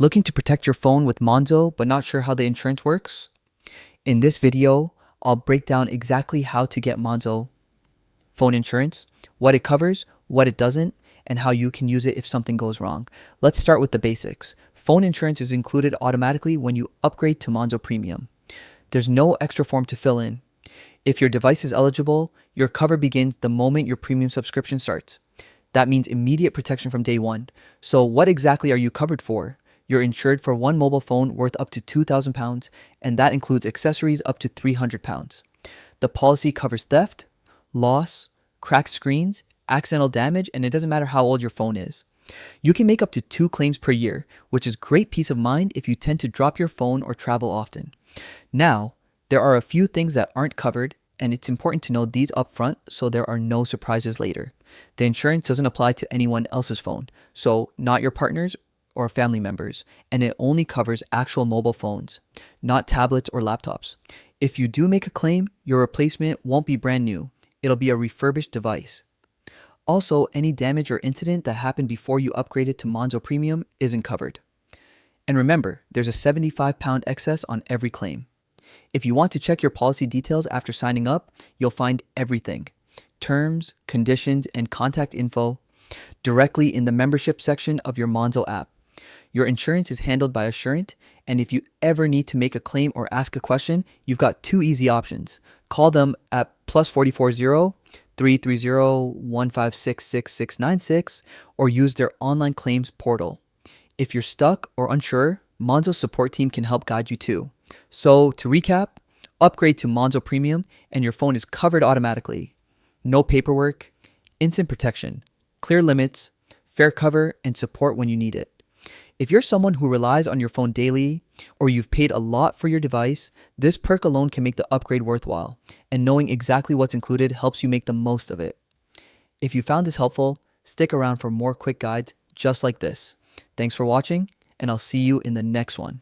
Looking to protect your phone with Monzo but not sure how the insurance works? In this video, I'll break down exactly how to get Monzo phone insurance, what it covers, what it doesn't, and how you can use it if something goes wrong. Let's start with the basics. Phone insurance is included automatically when you upgrade to Monzo Premium. There's no extra form to fill in. If your device is eligible, your cover begins the moment your premium subscription starts. That means immediate protection from day one. So what exactly are you covered for? You're insured for one mobile phone worth up to £2,000, and that includes accessories up to £300. The policy covers theft, loss, cracked screens, accidental damage, and it doesn't matter how old your phone is. You can make up to 2 claims per year, which is great peace of mind if you tend to drop your phone or travel often. Now, there are a few things that aren't covered, and it's important to know these up front so there are no surprises later. The insurance doesn't apply to anyone else's phone, so not your partner's or family members, and it only covers actual mobile phones, not tablets or laptops. If you do make a claim, your replacement won't be brand new. It'll be a refurbished device. Also, any damage or incident that happened before you upgraded to Monzo Premium isn't covered. And remember, there's a £75 excess on every claim. If you want to check your policy details after signing up, you'll find everything: terms, conditions, and contact info directly in the membership section of your Monzo app. Your insurance is handled by Assurant, and if you ever need to make a claim or ask a question, you've got 2 easy options. Call them at +440 330 156 6696 or use their online claims portal. If you're stuck or unsure, Monzo's support team can help guide you too. So to recap, upgrade to Monzo Premium and your phone is covered automatically. No paperwork, instant protection, clear limits, fair cover, and support when you need it. If you're someone who relies on your phone daily or you've paid a lot for your device, this perk alone can make the upgrade worthwhile, and knowing exactly what's included helps you make the most of it. If you found this helpful, stick around for more quick guides just like this. Thanks for watching, and I'll see you in the next one.